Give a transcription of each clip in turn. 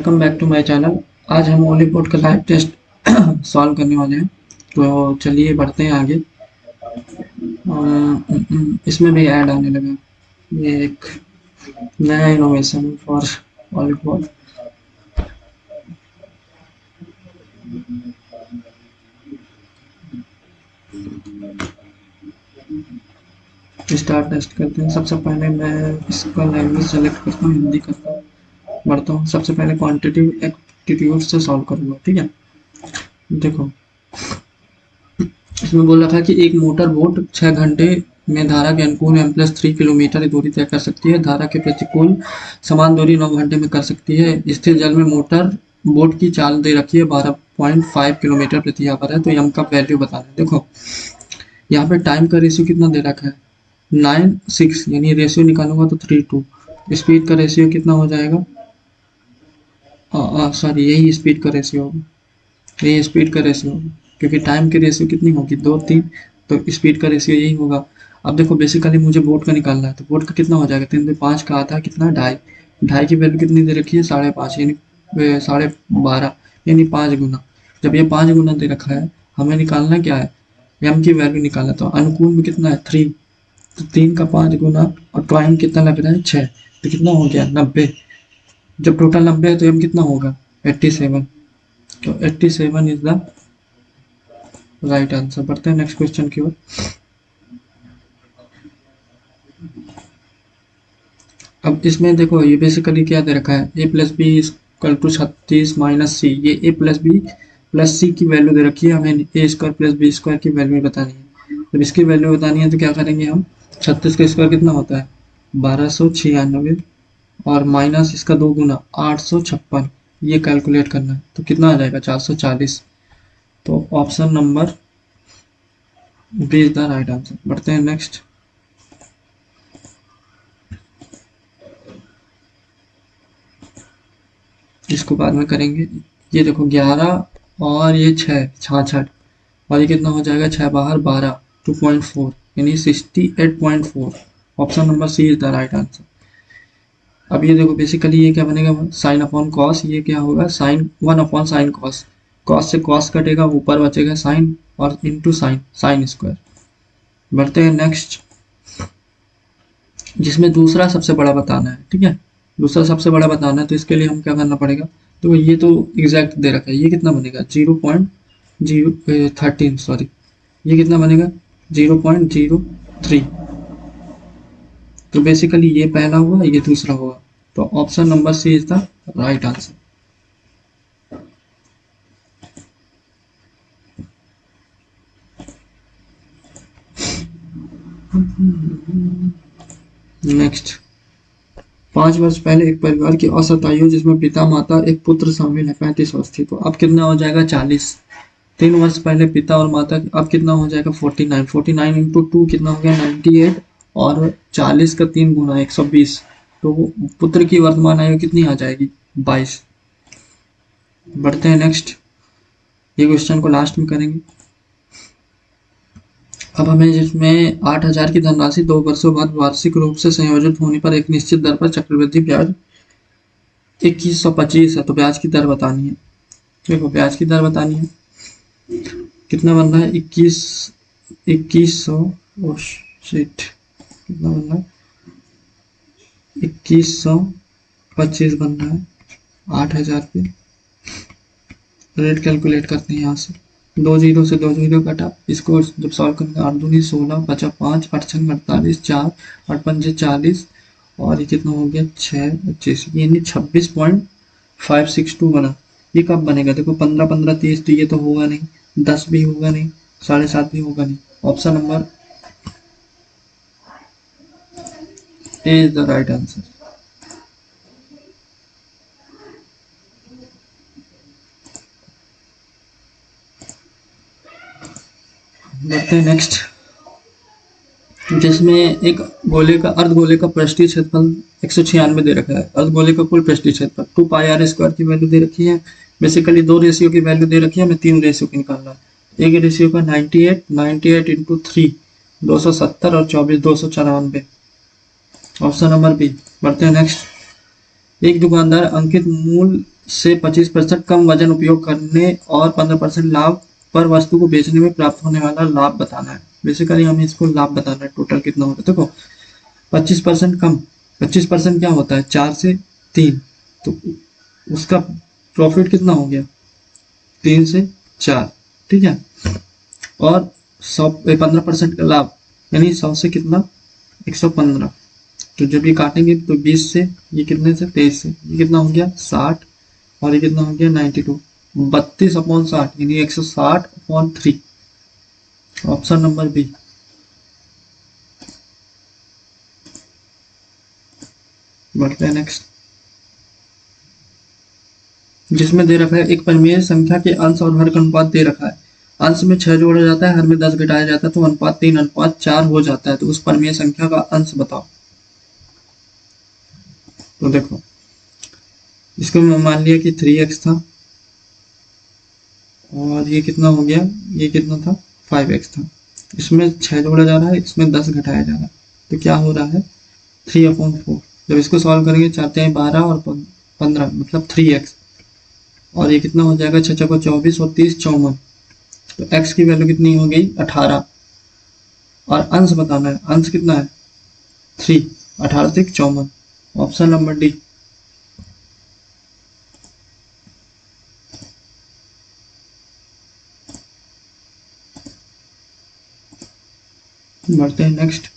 Welcome back to my channel. आज हम ओलीपोड का लाइव टेस्ट सॉल्व करने वाले हैं। तो चलिए बढ़ते हैं आगे। इसमें भी ऐड आने लगा। ये एक नया इनोवेशन फॉर ओलीपोड। स्टार्ट टेस्ट करते हैं। सबसे पहले मैं इसका लैंग्वेज सेलेक्ट करता हूँ, हिंदी करता हूँ, बढ़ता हूँ। सबसे पहले क्वांटिटिव एप्टीट्यूड से सॉल्व करूँगा, ठीक है। देखो, इसमें बोला था कि एक मोटर बोट 6 घंटे में धारा के अनुकूल m+3 किलोमीटर की दूरी तय कर सकती है। धारा के प्रतिकूल समान दूरी 9 घंटे में कर सकती है। स्थिर जल में मोटर बोट की चाल दे रखी है 12.5 किलोमीटर प्रति आवर है। तो यम का वैल्यू बताना है। देखो, यहाँ पे टाइम का रेशियो कितना दे रखा है, 9:6, यानी रेशियो निकालूंगा तो 3:2। स्पीड का रेशियो कितना हो जाएगा, सॉरी, यही स्पीड का रेशियो होगा, यही स्पीड का रेशियो होगा, क्योंकि टाइम की रेशियो कितनी होगी, 2-3। तो स्पीड का रेशियो यही होगा। अब देखो, बेसिकली मुझे बोट का निकालना है, तो बोट का कितना हो जाएगा, 3/5 का आधा कितना, ढाई। ढाई की वैल्यू कितनी दे रखी है, 5.5, यानी 12.5, यानी 5 गुना। जब ये 5 गुना दे रखा है, हमें निकालना क्या है, एम की वैल्यू निकालना। तो अनुकूल में कितना है, 3। तो 3 का 5 गुना, और टाइम कितना लग रहा है, 6। तो कितना हो गया, 90। जब टोटल 90 है तो एम कितना होगा, 87। तो 87 इज द राइट आंसर। बढ़ते हैं नेक्स्ट क्वेश्चन की ओर। अब इसमें देखो, ये बेसिकली क्या दे रखा है, a+b=36 - c। ये a+b+c की वैल्यू दे रखी है, हमें a² + b² की वैल्यू बतानी है। जब इसकी वैल्यू बतानी है तो क्या करेंगे हम, 36 का स्क्वायर कितना होता है, 1296, और माइनस इसका 2 गुना, 856। ये कैलकुलेट करना है, तो कितना आ जाएगा, 440। तो option number B is the right answer. बढ़ते हैं नेक्स्ट। इसको बाद में करेंगे। ये देखो, 11 और ये 6, 66, और ये कितना हो जाएगा, 6 बाहर 12, 2.4, यानी 68.4। Option number C is the right answer. अब ये देखो, बेसिकली ये क्या बनेगा, साइन अपॉन कॉस। ये क्या होगा, साइन 1/sin कॉस। कॉस से कॉस कटेगा, ऊपर बचेगा साइन, और इंटू साइन, साइन स्क्वायर। बढ़ते हैं नेक्स्ट, जिसमें दूसरा सबसे बड़ा बताना है, ठीक है। दूसरा सबसे बड़ा बताना है, तो इसके लिए हम क्या करना पड़ेगा, तो ये तो एग्जैक्ट दे रखा है। ये कितना बनेगा, 0.013, सॉरी, ये कितना बनेगा, 0.03। तो बेसिकली ये पहला हुआ, ये दूसरा हुआ। तो option number C is the right answer. Next, 5 वर्ष पहले एक परिवार की औसत आयु जिसमें पिता माता एक पुत्र शामिल है 35 वर्ष थी। तो अब कितना हो जाएगा, 40। 3 वर्ष पहले पिता और माता, अब कितना हो जाएगा, 49। 49 इंटू 2 कितना हो गया, 98, और 40 का 3 गुना, 120। तो पुत्र की वर्तमान आयु कितनी आ जाएगी, 22। बढ़ते हैं नेक्स्ट, ये क्वेश्चन को लास्ट में करेंगे। अब हमें, जिसमें 8,000 की धनराशि 2 वर्षों बाद वार्षिक रूप से संयोजित होने पर एक निश्चित दर पर चक्रवृद्धि ब्याज 2125 है। तो ब्याज की दर बतानी है। देखो, ब्याज की दर बतानी है, कितना बन रहा है, 2100, ओ शिट, कितना बन रहा है, 2125 बन रहा है 8,000 पे। रेट कैलकुलेट करते हैं यहाँ से, 2 जीरो से 2 जीरो कटा, इसको जब सॉल्व करेंगे, 8 दूनी 16, बचा 5, 8 छंग 48, 4, 8 पंजे 40, और ये कितना हो गया, 6 25, यानी 26.562 बना। ये कब बनेगा, देखो, 15 15 30, तो ये तो होगा नहीं, 10 भी होगा नहीं, 7.5 भी होगा नहीं। Option number A is the right answer. बढ़ते हैं नेक्स्ट, जिसमें एक गोले का, अर्धगोले का पृष्ठीय क्षेत्रफल 196 दे रखा है। अर्धगोले का कुल पृष्ठीय क्षेत्रफल 2πr² की वैल्यू दे रखी है। बेसिकली 2 रेशियो की वैल्यू दे रखी है, हमें 3 रेशियो की निकालना है। एक रेशियो का 98, 98 इंटू 3 270, और 24 294। Option number B. बढ़ते हैं नेक्स्ट, एक दुकानदार अंकित मूल्य से 25% कम वजन उपयोग करने और 15% लाभ पर वस्तु को बेचने में प्राप्त होने वाला लाभ बताना है। बेसिकली हमें इसको लाभ बताना है, टोटल कितना होता है। देखो 25% कम, 25% क्या होता है 4 से 3, तो उसका प्रॉफिट कितना हो गया 3 से 4, ठीक है। और 15% का लाभ यानी 100 से कितना 115, तो जब ये काटेंगे तो 20 से ये कितने से 23 से ये कितना हो गया 60, और ये कितना हो गया 92, 32/60 यानी 160/3, ऑप्शन नंबर बी। बढ़ते हैं नेक्स्ट, जिसमें दे रखा है एक परिमेय संख्या के अंश और हर का अनुपात दे रखा है। अंश में 6 जोड़ा जाता है, हर में 10 घटाया जाता है, तो अनुपात 3:4 हो जाता है। तो उस परिमेय संख्या का अंश बताओ। तो देखो इसको मान लिया कि 3x था, और ये कितना हो गया, ये कितना था 5x था। इसमें 6 जोड़ा जा रहा है, इसमें 10 घटाया जा रहा है, तो क्या हो रहा है 3/4। जब इसको सॉल्व करेंगे चाहते हैं 12 और 15 मतलब 3x, और ये कितना हो जाएगा 6 को 24 और 30 54, तो x की वैल्यू कितनी हो गई 18, और अंश बताना है, अंश कितना है 3, 18 से 54, ऑप्शन नंबर डी। बढ़ते हैं नेक्स्ट,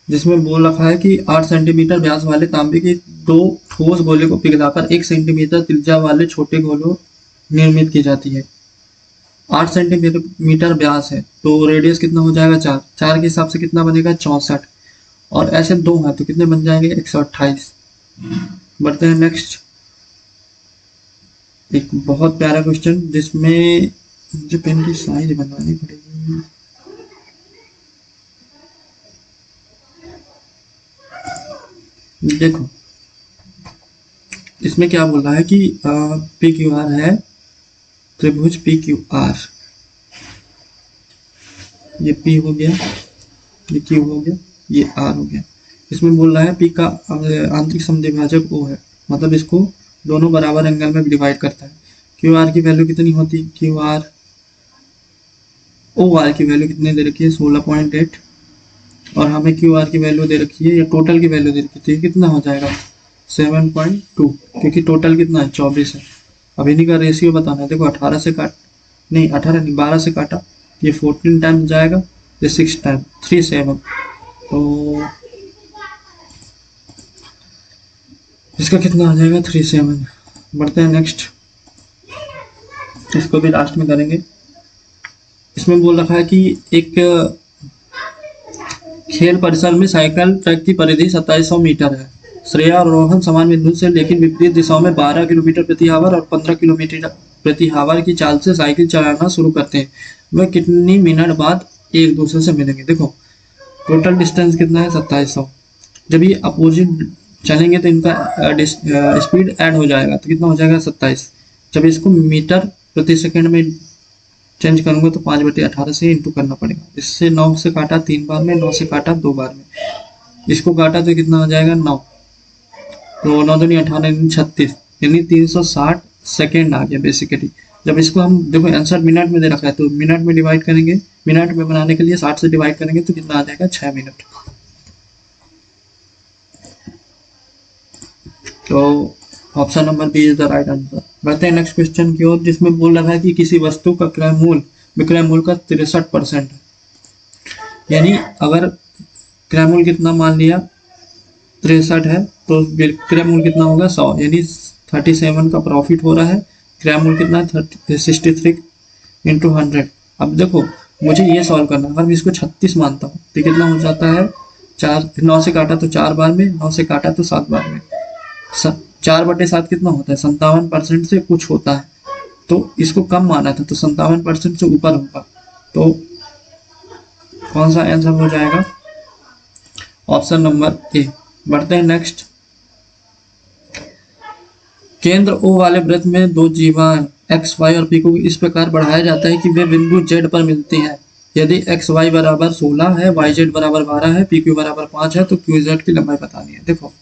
जिसमें बोल रखा है कि 8 सेंटीमीटर व्यास वाले तांबे के 2 ठोस गोले को पिघलाकर 1 सेंटीमीटर त्रिज्या वाले छोटे गोलों निर्मित की जाती है। 8 सेंटीमीटर व्यास है, तो रेडियस कितना हो जाएगा 4, 4 के हिसाब से कितना बनेगा 64, और ऐसे 2 है तो कितने बन जाएंगे 128। बढ़ते हैं नेक्स्ट, एक बहुत प्यारा क्वेश्चन जिसमें मुझे पेन की साइज बनानी पड़ेगी। देखो इसमें क्या बोल रहा है कि पी क्यू आर है त्रिभुज पी क्यू आर, ये पी हो गया, ये क्यू हो गया, ये आर हो गया। इसमें बोल रहा है पी का आंतरिक समद्विभाजक ओ है, मतलब इसको दोनों बराबर एंगल में डिवाइड करता है। क्यू आर की वैल्यू कितनी होती, क्यू आर ओ आर की वैल्यू कितनी दे रखी है 16.8, और हमें क्यू आर की वैल्यू दे रखी है, या टोटल की वैल्यू दे रखी है, तो ये कितना हो जाएगा 7.2, क्योंकि टोटल कितना है 24 है। अब इन्हीं का रेशियो बताना है। देखो 18 से काट नहीं 18 नहीं 12 से काटा, ये 14 टाइम जाएगा, ये 6 टाइम 3 7, तो इसका कितना आ जाएगा 3 7। बढ़ते हैं नेक्स्ट, इसको भी लास्ट में करेंगे। इसमें बोल रखा है कि एक खेल परिसर में साइकिल ट्रैक की परिधि 2700 मीटर है। श्रेया और रोहन समान बिंदु से लेकिन विपरीत दिशाओं में 12 किलोमीटर प्रति आवर और 15 किलोमीटर प्रति आवर की चाल से साइकिल चलाना शुरू करते हैं। वह कितनी मिनट बाद एक दूसरे से मिलेंगे। देखो टोटल डिस्टेंस कितना है 2700, जब ये अपोजिट चलेंगे तो इनका स्पीड ऐड हो जाएगा, तो कितना हो जाएगा 27। जब इसको मीटर प्रति सेकंड में चेंज करूंगा तो 5/18 से इंटू करना पड़ेगा। इससे 9 से काटा 3 बार में, 9 से काटा 2 बार में, इसको काटा तो कितना हो जाएगा 9, तो 9 दूनी 18 36, यानी 360 सेकेंड आ गया बेसिकली। जब इसको हम देखो आंसर मिनट में दे रखा है, तो मिनट में डिवाइड करेंगे, मिनट में बनाने के लिए 60 से डिवाइड करेंगे तो कितना आ जाएगा 6 मिनट। तो option number B is the right answer. बढ़ते हैं नेक्स्ट क्वेश्चन की ओर, जिसमें बोल रहा है कि किसी वस्तु का विक्रय मूल्य का 63% है। यानी अगर क्रय मूल्य कितना मान लिया 63 है, तो विक्रय मूल्य कितना होगा 100, यानी 37 का प्रॉफिट हो रहा है। क्रय मूल्य कितना है 63 इंटू 100। अब देखो मुझे ये सॉल्व करना है, अगर मैं इसको 36 मानता हूँ तो कितना हो जाता है 4, 9 से काटा तो 4 बार में, 9 से काटा तो 7 बार में, 4/7 कितना होता है 57% से कुछ होता है, तो इसको कम माना था तो 57% से ऊपर होगा, तो कौन सा आंसर हो जाएगा ऑप्शन नंबर ए। बढ़ते हैं नेक्स्ट, केंद्र ओ वाले वृत्त में 2 जीवाएं एक्स वाई और पी को इस प्रकार बढ़ाया जाता है कि वे बिंदु जेड पर मिलती हैं। यदि एक्स वाई बराबर 16 है, वाई जेड बराबर 12 है, पी क्यू बराबर 5 है, तो क्यू जेड की लंबाई बतानी है। देखो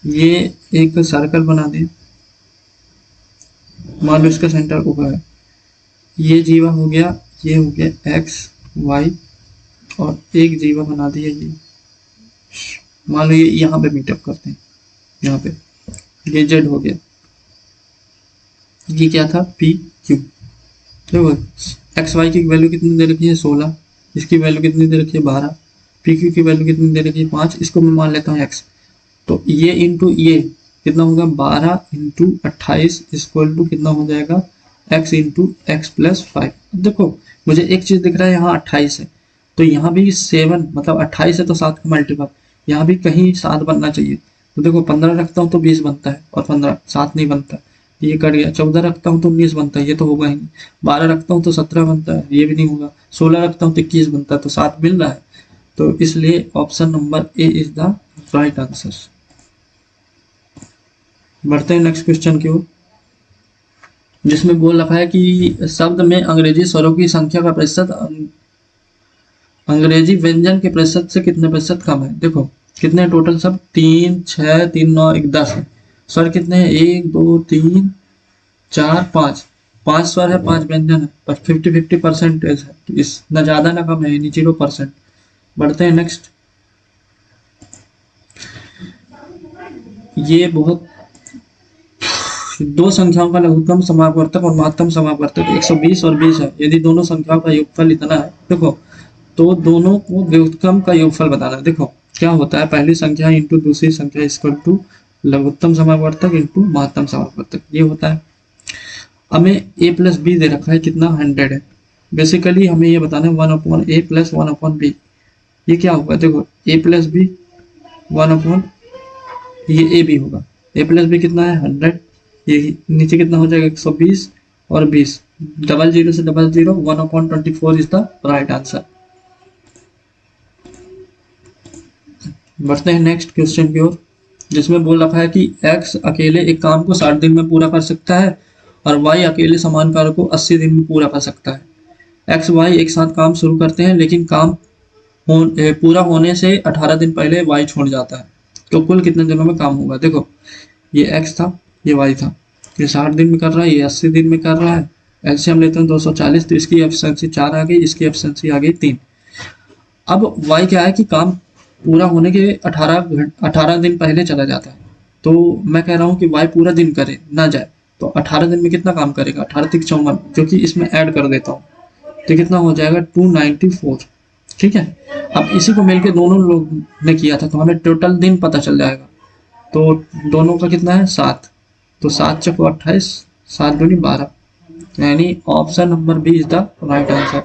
ये एक सर्कल बना दिए, मान लो इसका सेंटर ऊपर है, ये जीवा हो गया, ये हो गया एक्स वाई, और एक जीवा बना दिया ये, मान लो ये यहाँ पे मीटअप करते हैं, यहाँ पे ये जेड हो गया, ये क्या था पी क्यू। देखो एक्स वाई की वैल्यू कितनी दे रखी है 16, इसकी वैल्यू कितनी दे रखी है 12, पी क्यू की वैल्यू कितनी दे रखी है 5, इसको मैं मान लेता हूँ एक्स। तो ये इंटू ये कितना होगा 12 इंटू 28 इक्वल टू कितना हो जाएगा x इंटू एक्स प्लस 5। अब देखो मुझे एक चीज दिख रहा है यहाँ 28 है, तो यहाँ भी 7 मतलब 28 है तो 7 का मल्टीपल, यहाँ भी कहीं 7 बनना चाहिए। तो देखो 15 रखता हूँ तो 20 बनता है, और 15 7 नहीं बनता, ये कट गया। 14 रखता हूँ तो 19 बनता है, ये तो होगा ही नहीं। 12 रखता हूँ तो 17 बनता है, ये भी नहीं होगा। 16 रखता हूँ तो 21 बनता है, तो 7 मिल रहा है। तो इसलिए option number A is the right answer. बढ़ते हैं नेक्स्ट क्वेश्चन की ओर, जिसमें बोल रखा है कि शब्द में अंग्रेजी स्वरों की संख्या का प्रतिशत अंग्रेजी व्यंजन के प्रतिशत से कितने प्रतिशत कम है। देखो कितने टोटल शब्द 3 6 3 9 1 10 है। स्वर कितने हैं 1 2 3 4 5, 5 स्वर है 5 व्यंजन है, पर 50-50 परसेंटेज है, तो इस न ज्यादा ना कम है, यानी 0%। बढ़ते हैं नेक्स्ट, ये बहुत दो संख्याओं का लघुत्तम समापवर्तक और महत्तम समापवर्तक 120 और 20 है। यदि दोनों संख्याओं का योगफल इतना है, देखो तो दोनों को व्युत्क्रम का योगफल बताना है। देखो क्या होता है, पहली संख्या इंटू दूसरी संख्या इक्वल टू लघुत्तम समापवर्तक इंटू महत्तम समापवर्तक, ये होता है। हमें a प्लस बी दे रखा है, कितना 100 है। बेसिकली हमें ये बताना है 1/a प्लस 1/b, ये क्या होगा, देखो a प्लस बी 1/, ये ए बी होगा। a प्लस बी कितना है 100, ये नीचे कितना हो जाएगा 120 और 20, डबल जीरो से double zero, 1/24 is the right answer. बढ़ते हैं नेक्स्ट क्वेश्चन की ओर, जिसमें बोल रखा है कि x अकेले एक काम को 60 दिन में पूरा कर सकता है और y अकेले समान कार्य को 80 दिन में पूरा कर सकता है। x y एक साथ काम शुरू करते हैं, लेकिन काम पूरा होने से 18 दिन पहले y छोड़ जाता है, तो कुल कितने दिनों में काम होगा। देखो ये x था, ये y था, ये 60 दिन में कर रहा है, ये 80 दिन में कर रहा है। एलसीएम लेते हैं 240, तो इसकी एफिशिएंसी 4 आ गई, इसकी एफिशिएंसी आ गई 3। अब y क्या है कि काम पूरा होने के 18 दिन पहले चला जाता है, तो मैं कह रहा हूँ कि y पूरा दिन करे ना जाए, तो 18 दिन में कितना काम करेगा, 18 तिक 54, जो कि इसमें ऐड कर देता हूँ, तो कितना हो जाएगा 294। ठीक है, अब इसी को मिलके दोनों लोग ने किया था, तो हमें टोटल दिन पता चल जाएगा। तो दोनों का कितना है 7, तो 7 चको 28, 7 दूनी 12, यानी option number B is the right answer.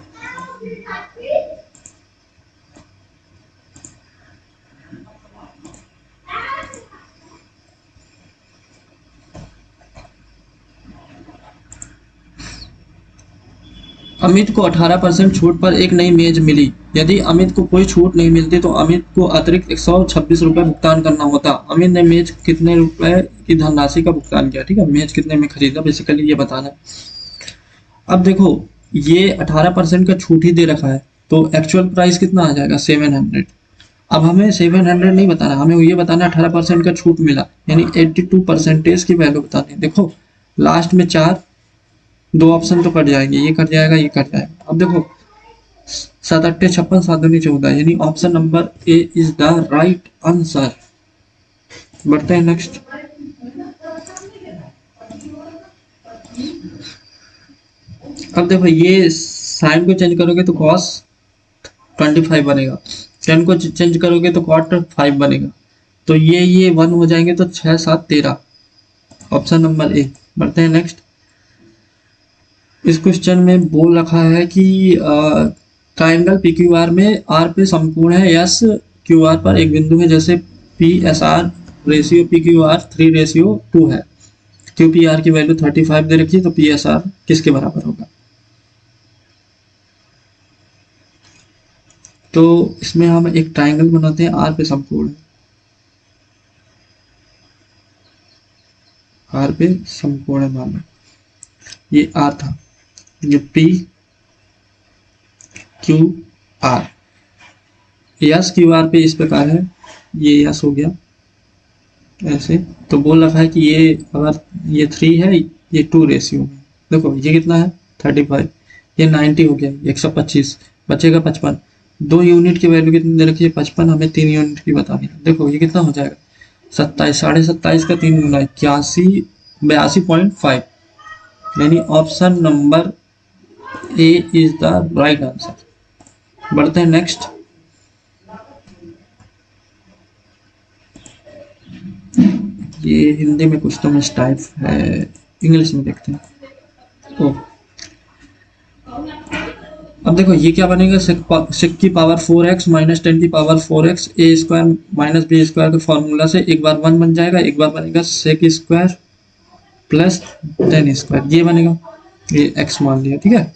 Amit को 18% छूट पर एक नई मेज मिली। यदि अमित को कोई छूट नहीं मिलती तो अमित को अतिरिक्त 126 रुपए भुगतान करना होता। अमित ने मेज कितने रुपए की धनराशि का भुगतान किया, ठीक है, मेज कितने में खरीदा, बेसिकली ये बताना है। अब देखो ये 18% का छूट ही दे रखा है, तो एक्चुअल प्राइस कितना आ जाएगा 700। अब हमें 700 नहीं बताना, हमें ये बताना 18% का छूट मिला, यानी 82% की वैल्यू बतानी है। देखो लास्ट में 4, 2 ऑप्शन तो कट जाएंगे, ये कट जाएगा, ये कट जाएगा। अब देखो 7 8 56, 7 दूनी 14, यानी option number A is the right answer. बढ़ते हैं नेक्स्ट, अब देखो ये साइन को चेंज करोगे तो cos 25 बनेगा, टेन को चेंज करोगे तो cot 5 बनेगा, तो ये 1 हो जाएंगे, तो 6 7 13, ऑप्शन नंबर ए। बढ़ते हैं नेक्स्ट, इस क्वेश्चन में बोल रखा है कि ट्राइंगल पी क्यू आर में आर पे समकोण है, यस क्यू आर पर एक बिंदु है, जैसे P S R ratio P Q R 3:2 है। क्यू पी आर की वैल्यू 35 दे रखी है, तो पी एस आर किसके बराबर होगा। तो इसमें हम एक ट्राइंगल बनाते हैं, आर पे समकोण है, आर पे समकोण है, मान लो ये आर था, ये P Q R, yes Q R पे इस प्रकार है, ये यस हो गया, ऐसे। तो बोल रखा है कि ये अगर ये 3 है, ये 2 रेशियो में। देखो ये कितना है 35, ये 90 हो गया, 125, बचेगा 55। 2 यूनिट की वैल्यू कितनी दे रखी है 55, हमें 3 यूनिट की बतानी है। देखो ये कितना हो जाएगा 27, 27.5 का 3 गुना 81, 82.5। यानी option number A is the right answer. बढ़ते हैं नेक्स्ट। ये हिंदी में कुछ तो मिस्टाइप है, इंग्लिश में देखते हैं। ओ, अब देखो ये क्या बनेगा, सेक की पावर 4x माइनस 10 की पावर 4x ए स्क्वायर माइनस बी स्क्वायर के फॉर्मूला से एक बार 1 बन जाएगा, एक बार बनेगा सेक स्क्वायर प्लस 10 स्क्वायर, ये बनेगा। ये x मान लिया, ठीक है।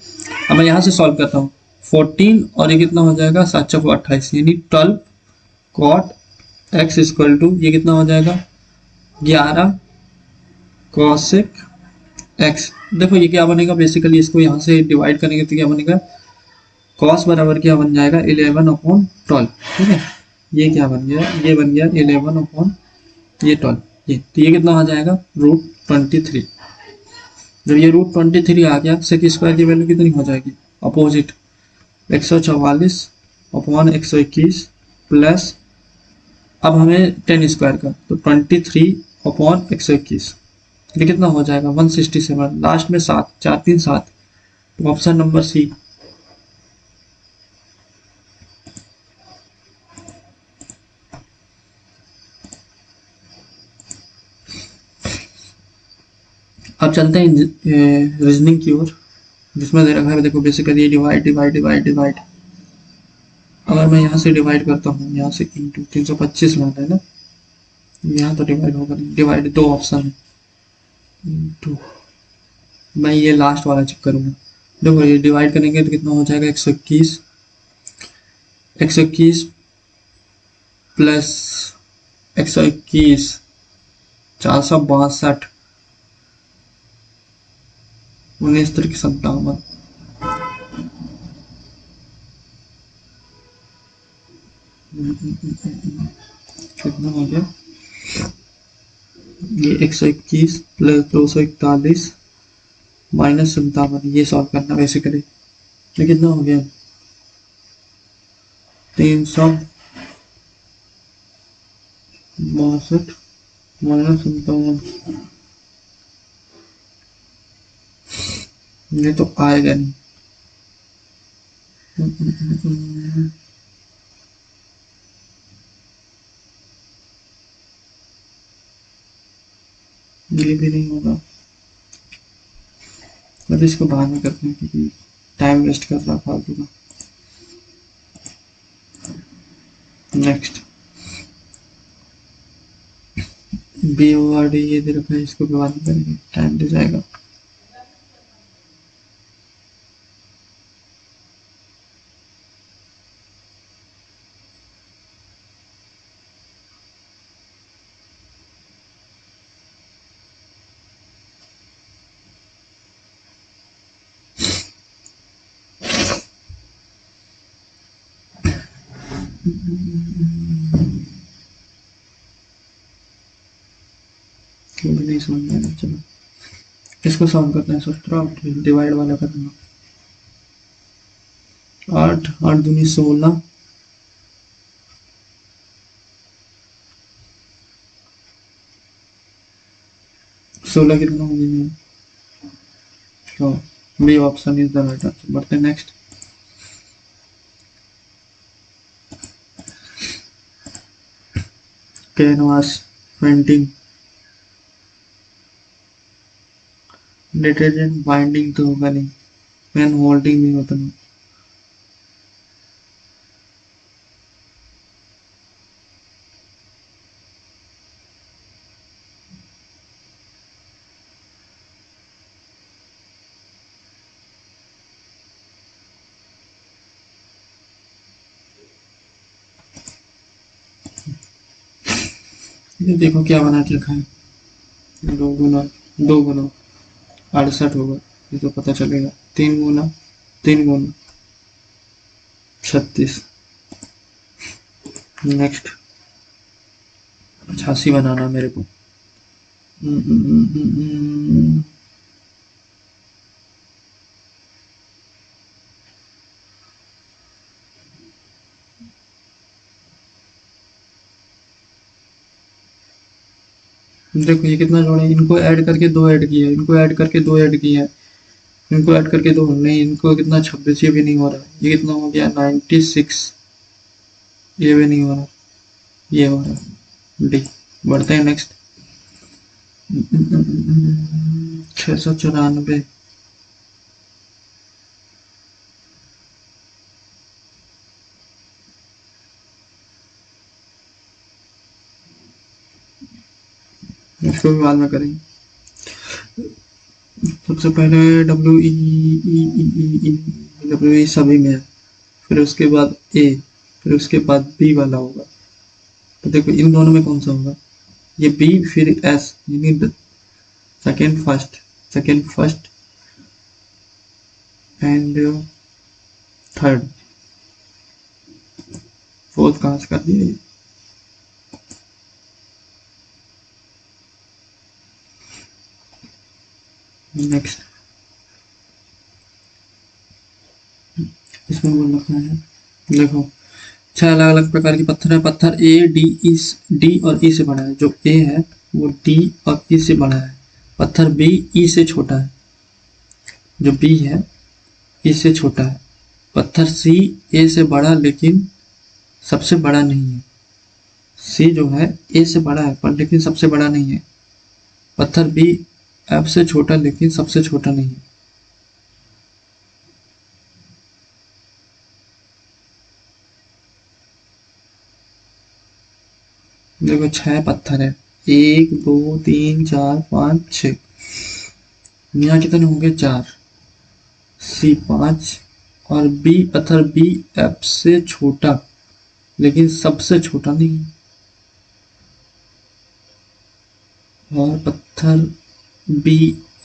अब मैं यहाँ से सॉल्व करता हूँ। 14 और ये कितना हो जाएगा 7 चौको 28, यानी 12 कॉट एक्स इक्वल टू ये कितना हो जाएगा 11 कॉसेक एक्स। देखो ये क्या बनेगा, बेसिकली इसको यहाँ से डिवाइड करेंगे तो क्या बनेगा, कॉस बराबर क्या बन जाएगा 11/12, ठीक है। ये क्या बन गया, ये बन गया 11/, ये 12, ये तो ये कितना आ जाएगा √23। जब ये √23 आ गया, सेक स्क्वायर की वैल्यू कितनी हो जाएगी, अपोजिट 144/121 प्लस, अब हमें 10 स्क्वायर का तो 23/121, ये कितना हो जाएगा 167, लास्ट में 7, 4 3 7, तो ऑप्शन नंबर सी। अब चलते हैं रीजनिंग की ओर, जिसमें दे रखा है देखो basically divide divide divide divide. अगर मैं यहाँ से डिवाइड करता हूँ, यहाँ से इंटू 325 लाना है ना, यहाँ तो डिवाइड होगा नहीं, डिवाइड 2 ऑप्शन है, इंटू, मैं ये लास्ट वाला चेक करूँगा। देखो ये डिवाइड करेंगे तो कितना हो जाएगा 121, 121 प्लस 121 462, 19 कितना हो गया, ये 121 प्लस 241 -57, ये सॉल्व करना बेसिकली। ये कितना हो गया 362 -57, ये तो आएगा नहीं। ये भी नहीं होगा, बट इसको बाद में करते हैं क्योंकि टाइम वेस्ट कर रहा फालतू का। Next B O R D ये दे रखा है, इसको भी बाद में करेंगे, टाइम दे जाएगा। नहीं समझ में आया, चलो इसको सॉल्व करते हैं। 17 डिवाइड वाला करना, 8 8 दूनी 16, 16 कितना हो गया, तो B option is the right answer. बढ़ते हैं next. Canvas painting, detergent binding तो होगा नहीं, पेन होल्डिंग भी होता नहीं। ये देखो क्या बना के रखा है, 2 गुना 68 होगा, ये तो पता चलेगा। 3 गुना 36। नेक्स्ट 86 बनाना मेरे को। हम्म, हम्म, हम्म, हम्म, देखो ये कितना जोड़े, इनको ऐड करके दो ऐड किया, इनको ऐड करके दो ऐड किया, इनको ऐड करके दो नहीं, इनको कितना 26, ये भी नहीं हो रहा, ये कितना हो गया 96, ये भी नहीं हो रहा, ये हो रहा डी। बढ़ते हैं नेक्स्ट। 694। इसको भी बाद में करेंगे। सबसे पहले डब्ल्यू ई डब्ल्यू ई सभी में है, फिर उसके बाद ए, फिर उसके बाद बी वाला होगा। तो देखो इन दोनों में कौन सा होगा, ये बी फिर एस, यानी second first, second first and third, fourth कहाँ से कर दिए। नेक्स्ट, इसमें बोल रखा है, देखो 6 अलग-अलग प्रकार के पत्थर है। पत्थर ए, डी और ई से बड़ा है। जो ए है वो डी और ई से बड़ा है। पत्थर बी ई से छोटा है। जो बी है ई से छोटा है। पत्थर सी ए से बड़ा लेकिन सबसे बड़ा नहीं है। सी जो है ए से बड़ा है पर लेकिन सबसे बड़ा नहीं है। पत्थर बी एफ से छोटा लेकिन सबसे छोटा नहीं है। देखो 6 पत्थर है, 1 2 3 4 5 6, यहाँ कितने होंगे 4, सी 5 और बी, पत्थर बी एफ से छोटा लेकिन सबसे छोटा नहीं, और पत्थर बी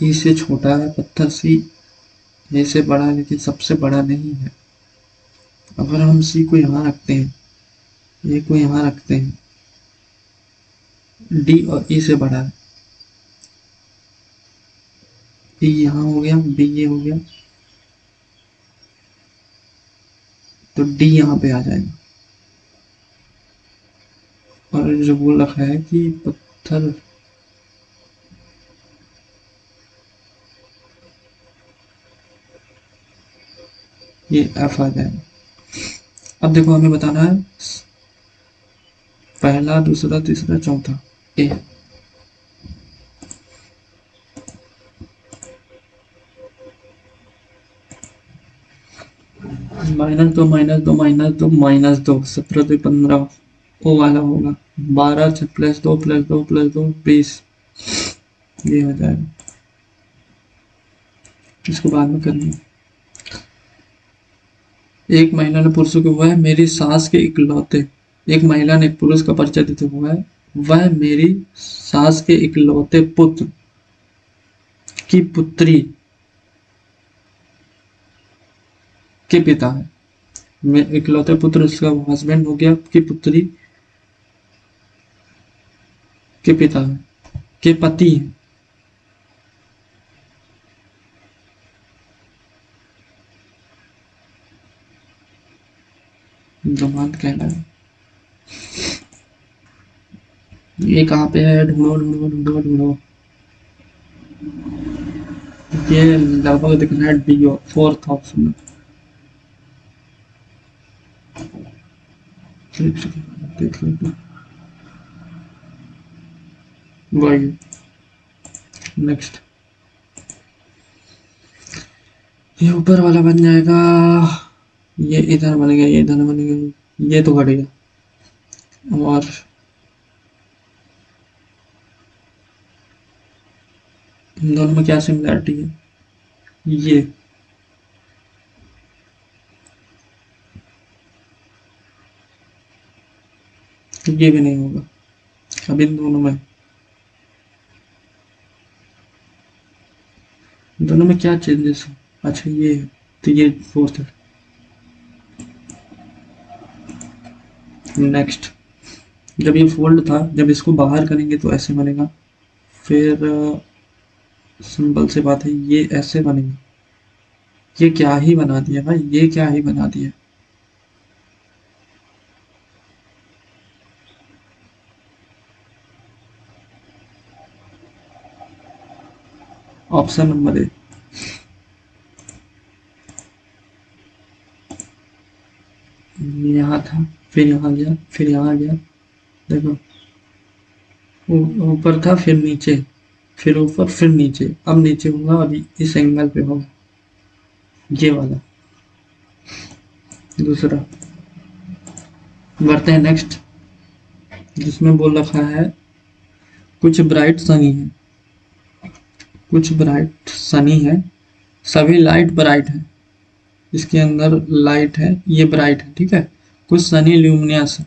ई से छोटा है। पत्थर सी ए से बड़ा है लेकिन सबसे बड़ा नहीं है। अगर हम सी को यहाँ रखते हैं, ए को यहाँ रखते हैं, डी और ई से बड़ा है, ई यहाँ हो गया, बी ये हो गया, तो डी यहाँ पे आ जाएगा। और जो बोल रखा है कि पत्थर, ये एफ आ जाएगा। अब देखो हमें बताना है पहला, दूसरा, तीसरा, चौथा। ए, -2 -2 -2 -2 17 2 15, ओ वाला होगा 12 +2 +2 +2 20, ये हो जाएगा। इसको बाद में करनी है। एक महिला ने पुरुषों को, वह मेरी सास के इकलौते, एक महिला ने एक पुरुष का परिचय देते हुए, वह मेरी सास के इकलौते पुत्र की पुत्री के पिता है। इकलौते पुत्र उसका हस्बैंड हो गया, की पुत्री के पिता है, के पति है। दामाद कहलाए। ये कहाँ पे है, ढूंढो ढूंढो ढूंढो ढूंढो। ये लगभग दिख रहा है डी, फोर्थ ऑप्शन। देख लेते, वही। नेक्स्ट, ये ऊपर वाला बन जाएगा, ये इधर बन गया, ये इधर बन गया, ये तो घट गया। और इन दोनों में क्या सिमिलरिटी है, ये भी नहीं होगा। अब इन दोनों में, दोनों में क्या चेंजेस है, अच्छा ये है, तो ये फोर्थ है। नेक्स्ट, जब ये फोल्ड था, जब इसको बाहर करेंगे तो ऐसे बनेगा। फिर सिंपल सी बात है, ये ऐसे बनेगा। ये क्या ही बना दिया भाई, ये क्या ही बना दिया। Option number A. यहाँ था, फिर यहाँ गया, फिर यहाँ गया। देखो, ऊपर था, फिर नीचे, फिर ऊपर, फिर नीचे। अब नीचे होगा, अभी इस एंगल पे होगा, ये वाला। दूसरा बढ़ते हैं नेक्स्ट, जिसमें बोल रखा है कुछ ब्राइट सनी है, कुछ ब्राइट सनी है, सभी लाइट ब्राइट है। इसके अंदर लाइट है, ये ब्राइट है, ठीक है। कुछ सनी ल्यूमिनियस है,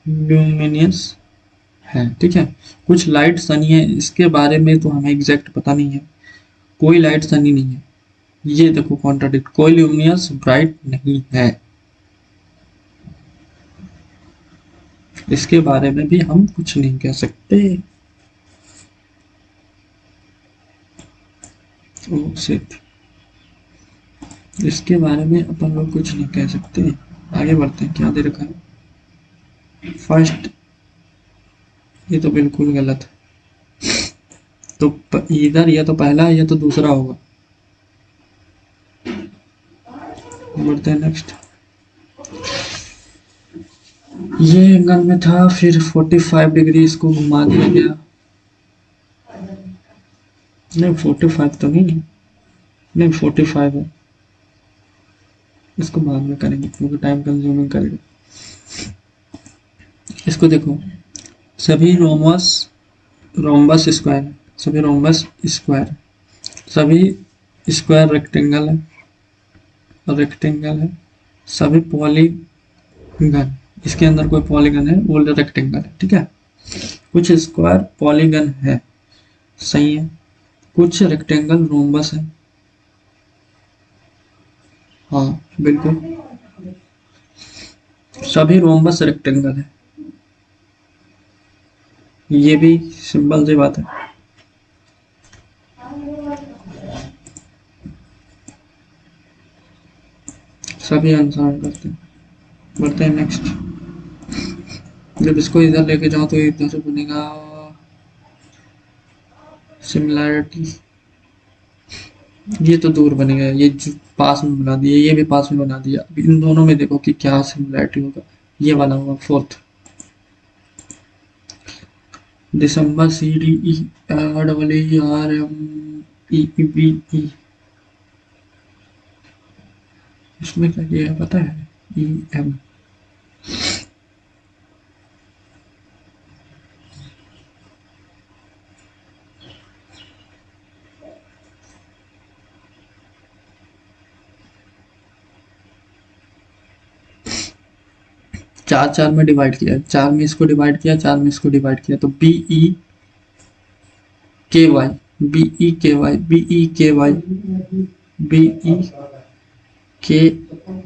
ल्यूमिनियस है, ठीक है। कुछ लाइट सनी है, इसके बारे में तो हमें एग्जैक्ट पता नहीं है। कोई लाइट सनी नहीं है। ये देखो कॉन्ट्राडिक्ट, कोई ल्यूमिनियस ब्राइट नहीं है, इसके बारे में भी हम कुछ नहीं कह सकते। ओ शिट, इसके बारे में अपन लोग कुछ नहीं कह सकते। आगे बढ़ते हैं, क्या दे रखा है फर्स्ट, ये तो बिल्कुल गलत है। तो इधर या तो पहला है या तो दूसरा होगा। बढ़ते हैं नेक्स्ट, ये एंगल में था, फिर 45 डिग्री इसको घुमा दिया गया। नहीं 45 तो नहीं है, नहीं 45 है। इसको बाद में करेंगे क्योंकि टाइम कंज्यूमिंग करेगा। इसको देखो, सभी रोमस रोम्बस स्क्वायर, सभी रोम्बस स्क्वायर, सभी स्क्वायर रेक्टेंगल है, रेक्टेंगल है, सभी पॉलीगन, इसके अंदर कोई पॉलीगन है, वो रेक्टेंगल है, ठीक है। कुछ स्क्वायर पॉलीगन है, सही है। कुछ रेक्टेंगल रोम्बस है, हाँ बिल्कुल। सभी रोम्बस रेक्टेंगल है, ये भी सिंपल सी बात है। सभी आंसर करते हैं। बढ़ते हैं नेक्स्ट, जब इसको इधर लेके जाओ तो इधर बनेगा सिमिलैरिटी। ये तो दूर बनेगा, ये जो पास में बना दिया, ये भी पास में बना दिया। अब इन दोनों में देखो कि क्या सिमिलैरिटी होगा। ये वाला होगा fourth. December C D E double E R M E B E, इसमें क्या किया है पता है, ई एम। चार चार में डिवाइड किया, चार में इसको डिवाइड किया, चार में इसको डिवाइड किया, तो बी ई के वाई, बी ई के वाई, बी ई के वाई, बी ई के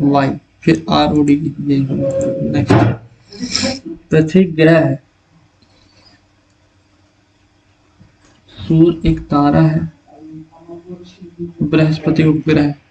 वाई, फिर आर ओ डी। नेक्स्ट, पृथ्वी ग्रह है, सूर्य एक तारा है, बृहस्पति उपग्रह है।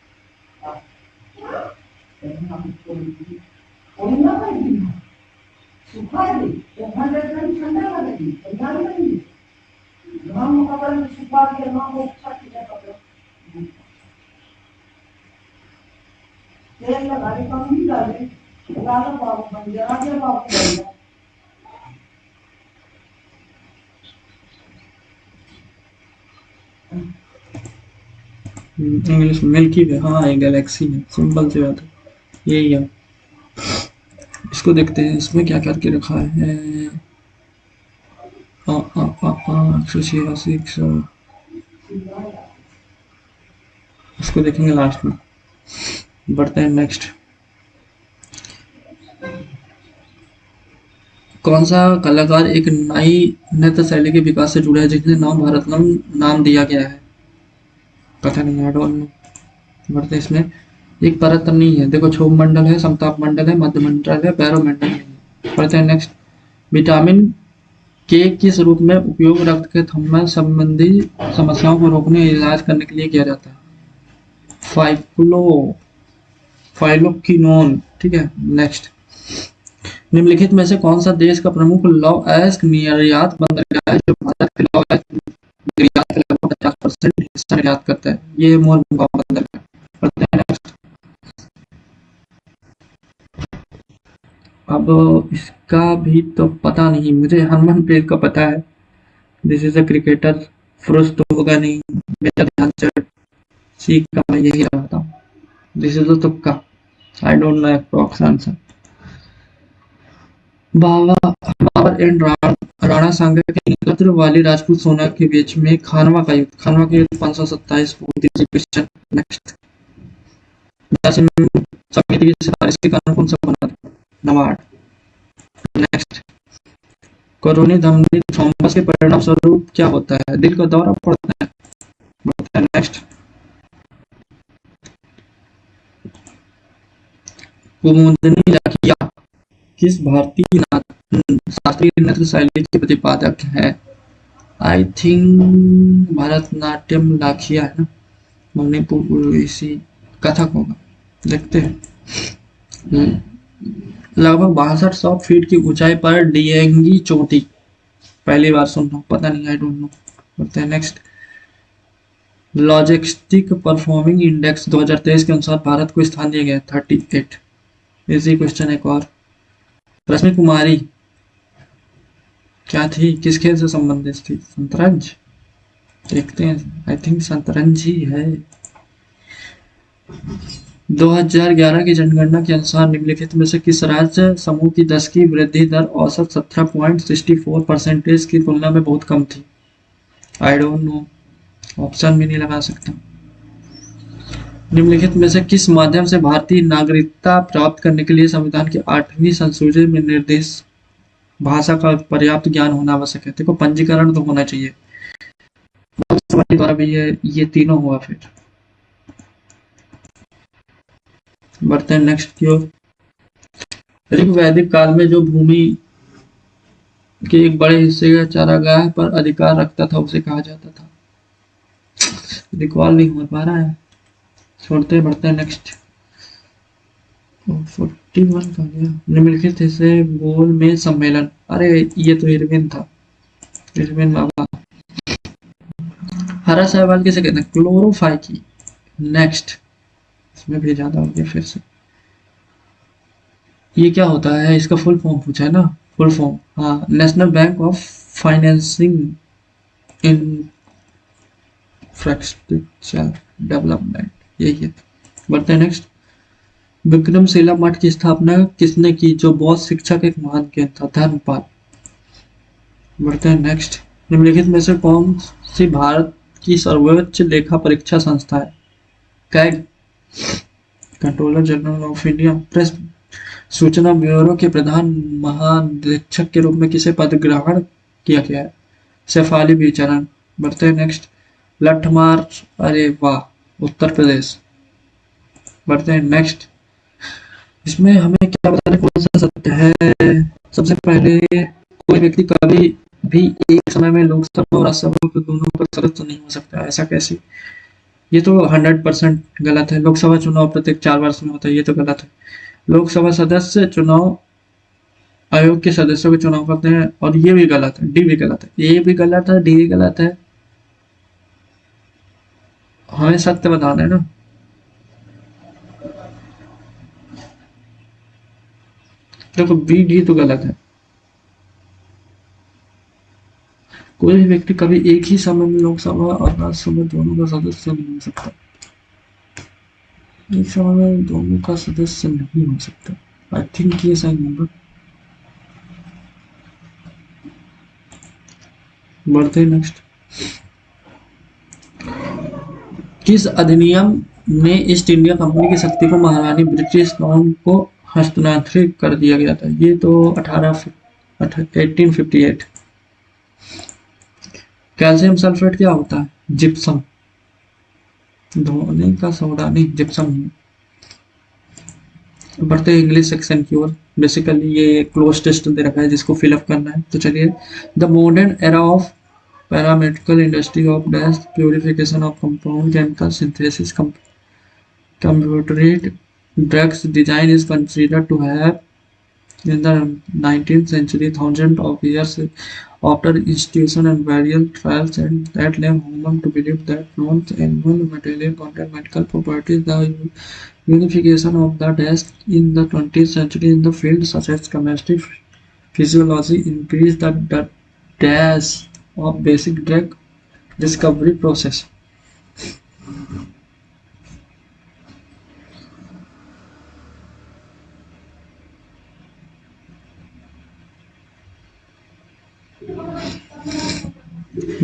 इंग्लिश मिल्की वे, हाँ ये गैलेक्सी है, सिंपल सी बात है, यही है। इसको देखते हैं, इसमें क्या करके रखा है। 186, इसको देखेंगे लास्ट में। बढ़ते हैं नेक्स्ट, कौन सा कलाकार एक नई नृत्य शैली के विकास से जुड़ा है जिसे नव भारतनाट्यम नाम दिया गया है। पता नहीं, आई डोंट नो। बढ़ते इसमें, एक परत नहीं है, देखो क्षोभ मंडल है, समताप मंडल है, मध्य मंडल है, बैरो मंडल नहीं है। बढ़ते हैं नेक्स्ट, विटामिन के किस रूप में उपयोग रक्त के थम्मा संबंधी समस्याओं को रोकने या इलाज करने के लिए किया जाता है? फाइक्लो फाइलोक्विनोन। ठीक है, नेक्स्ट। निम्नलिखित में से कौन सा देश का प्रमुख लौह अयस्क निर्यात बंदरगाह है जो भारत के लौह अयस्क निर्यात के लगभग 50% हिस्सा निर्यात करता है? ये है मोरमुगांव बंदरगाह। पढ़ते हैं next। अब इसका भी तो पता नहीं मुझे, हरमनप्रीत का पता है, this is a cricketer. Firoz तो होगा नहीं, मेजर ध्यानचंद। सी का मैं यही रहा था, दिस इज अ तुक्का, I don't know approx answer. Babur and Rana Sanga के एकत्र वाली राजपूत सेना के बीच में खानवा का युद्ध 527। Question next. जैसे समिति की सिफारिश के कारण कौन सा बना था? नवाड़। नेक्स्ट। कोरोनी धमनी थ्रोम्बस के परिणाम स्वरूप क्या होता है? दिल का दौरा पड़ता है। नेक्स्ट। कुमुदनी लखिया किस भारतीय शास्त्रीय नृत्य शैली के प्रतिपादक है? आई थिंक भरतनाट्यम लाखिया है ना, मणिपुर इसी कथक होगा, देखते हैं। लगभग 6200 फीट की ऊंचाई पर डिएंगी चोटी, पहली बार सुन रहा हूँ, पता नहीं, आई डोंट नो। करते हैं नेक्स्ट। लॉजिस्टिक परफॉर्मिंग इंडेक्स 2023 के अनुसार भारत को स्थान दिया गया 38। इसी क्वेश्चन एक और। रश्मि कुमारी क्या थी, किस खेल से संबंधित थी? शतरंज, देखते हैं, आई थिंक शतरंज ही है। 2011 की जनगणना के अनुसार निम्नलिखित में से किस राज्य समूह की 10 की वृद्धि दर औसत 17.64% की तुलना में बहुत कम थी? आई डोंट नो, ऑप्शन भी नहीं लगा सकता। निम्नलिखित में से किस माध्यम से भारतीय नागरिकता प्राप्त करने के लिए संविधान की 8वीं संशोधन में निर्देश भाषा का पर्याप्त ज्ञान होना आवश्यक है? देखो, पंजीकरण तो होना चाहिए, द्वारा भी ये तीनों हुआ। फिर बढ़ते हैं नेक्स्ट की ओर। ऋग्वैदिक काल में जो भूमि के एक बड़े हिस्से का चारागाह पर अधिकार रखता था उसे कहा जाता था? रिकॉल नहीं हो पा रहा है, छोड़ते बढ़ते हैं नेक्स्ट। 41 का गया। निम्नलिखित हिस्से गोल में सम्मेलन, अरे ये तो इरविन था, इरविन बाबा। हरा शैवाल किसे कहते हैं? क्लोरोफाइकी। नेक्स्ट। इसमें भी ज्यादा हो गया फिर से। ये क्या होता है, इसका फुल फॉर्म पूछा है ना? फुल फॉर्म, हाँ, national bank of financing infrastructure development, यही है। बढ़ते हैं नेक्स्ट। विक्रमशिला मठ की स्थापना किसने की जो बौद्ध शिक्षा का एक महान केंद्र था? धर्मपाल। बढ़ते हैं नेक्स्ट। निम्नलिखित में से कौन सी भारत की सर्वोच्च लेखा परीक्षा संस्था है? CAG. Controller general of India. Press सूचना ब्यूरो के प्रधान महानिरीक्षक के रूप में किसे पद ग्रहण किया गया है? शेफाली विचरण। बढ़ते हैं नेक्स्ट। लठमार, अरे वाह, उत्तर प्रदेश। बढ़ते हैं नेक्स्ट। इसमें हमें क्या बताना, कौन सा सत्य है? सबसे पहले, कोई व्यक्ति कभी भी एक समय में लोकसभा और राज्यसभा के दोनों का सदस्य नहीं हो सकता, ऐसा कैसे? ये तो 100% गलत है। लोकसभा चुनाव प्रत्येक 4 वर्ष में होता है, ये तो गलत है। लोकसभा सदस्य चुनाव आयोग के सदस्यों के चुनाव करते हैं, और ये भी गलत है, डी भी गलत है, ए भी गलत है, डी भी गलत है। हमें सत्य बताना है ना। देखो, बी डी तो गलत है। कोई भी व्यक्ति कभी एक ही समय में लोकसभा और राज्यसभा दोनों का सदस्य नहीं हो सकता। एक समय में दोनों का सदस्य नहीं हो सकता, आई थिंक ये सही होगा। बढ़ते नेक्स्ट। किस अधिनियम में ईस्ट इंडिया कंपनी की शक्ति को महारानी ब्रिटिश काउंट को हस्तांतरित कर दिया गया था? ये तो 1858। कैल्शियम सल्फेट क्या होता है? जिप्सम। धोने का सोडा नहीं, जिप्सम ही। बढ़ते हैं इंग्लिश सेक्शन की ओर। बेसिकली ये क्लोज टेस्ट दे रखा है जिसको फिलअप करना है, तो चलिए। The modern era of paramedical industry of dash purification of compound chemical synthesis computed drugs design is considered to have in the 19th century, thousands of years after institution and various trials and that led human to believe that non-animal material contain medical properties. The unification of the desk in the 20th century in the field such as chemistry, physiology increased the dash of basic drug discovery process.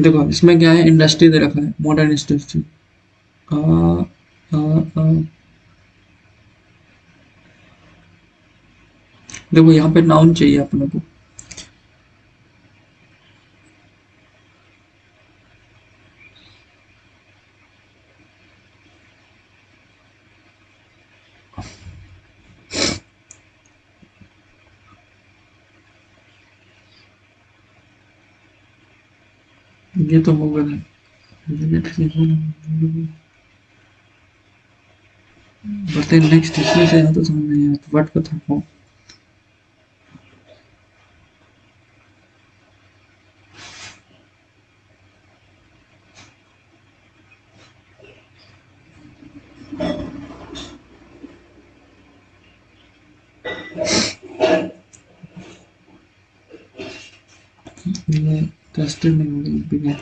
देखो इसमें क्या है, industry दे रखा है, modern industry. आ, आ, आ, देखो यहाँ पे noun चाहिए अपने को। ये तो होगा नहीं। बट नेक्स्ट इसमें से तो समझ नहीं आया, तो वर्ड पता हो। ये टेस्टेड नहीं होगा बिना।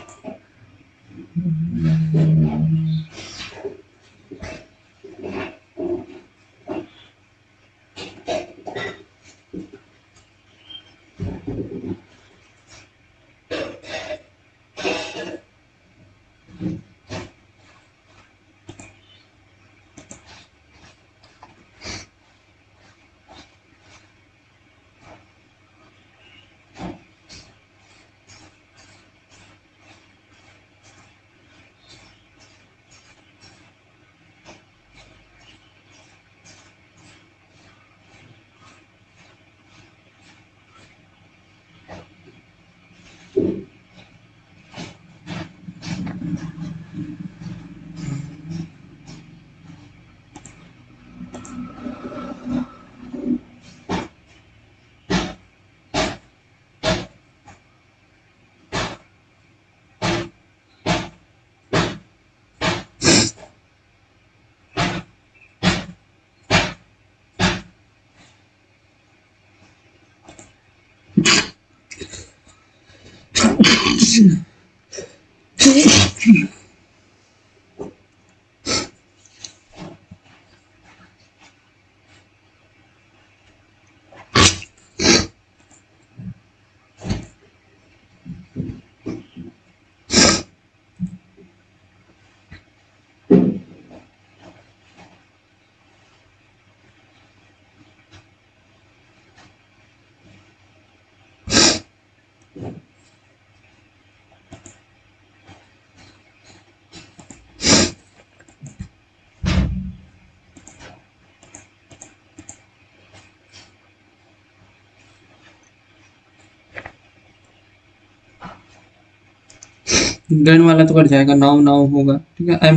देन वाला तो कट जाएगा, नाउ नाउ होगा, ठीक है। I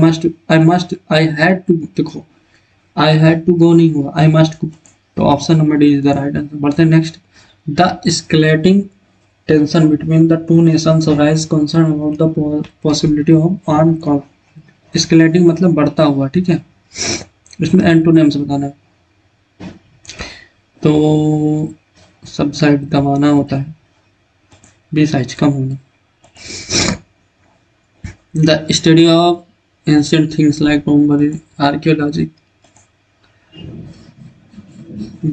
must I had to, देखो आई हैड टू गो नहीं हुआ, आई मस्ट गो, तो option number D is the right answer. बढ़ते हैं next. The escalating tension between the two nations raise concern about the possibility of armed conflict। escalating मतलब बढ़ता हुआ, ठीक है। इसमें एंटोनिम्स बताना है, तो सब साइड दबाना होता है, बी साइज कम होना। The study of ancient things like Roman archaeology.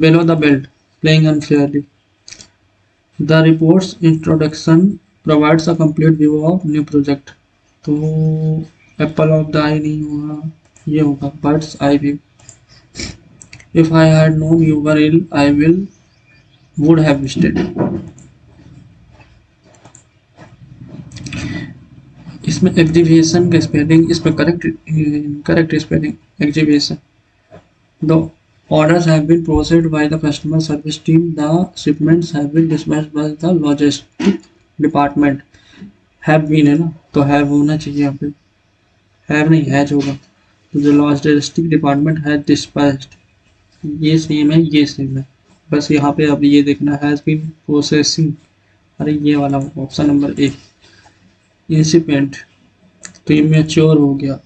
Below the belt, playing unfairly. The report's introduction provides a complete view of new project. तो एप्पल ऑफ द आई नहीं हुआ, ये होगा birds eye view. If I had known you were ill I will would have visited. इसमें exhibition का spelling, इसमें correct spelling exhibition. दो Orders have been processed by the customer service team. The shipments have been dispatched by the logistic department. Have been है ना, तो have होना चाहिए यहाँ पे, have नहीं हैज होगा। तो the logistic department has dispatched, ये सेम है ये सेम है, बस यहाँ पे अब ये देखना has been processing। अरे ये वाला ऑप्शन नंबर ए, इंसिपेंट, तो ये मैच्योर हो गया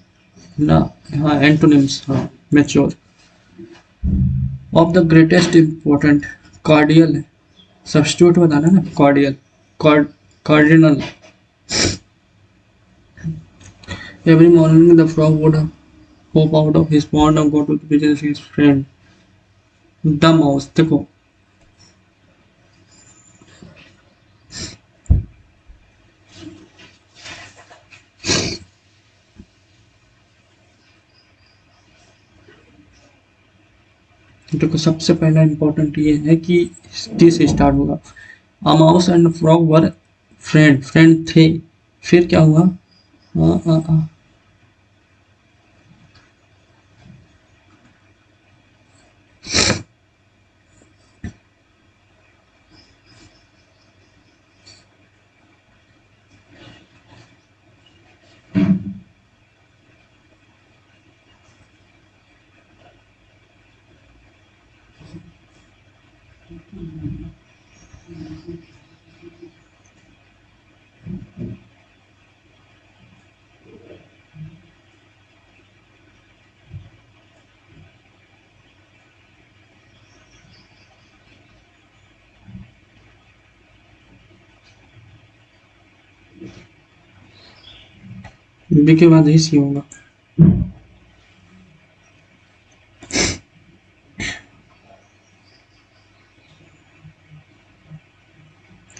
ना। हाँ एंटोनिम्स, हाँ mature. Of the greatest important, cardial है, सब्स्टिट्यूट बताना ना, cardial, cardinal. Every morning the frog would hop out of his pond and go to visit his friend the mouse. देखो देखो सबसे पहला इंपॉर्टेंट ये है कि टी से स्टार्ट होगा। A mouse and frog were friend, friend थे, फिर क्या हुआ, आ, बी के बाद ही सी होगा।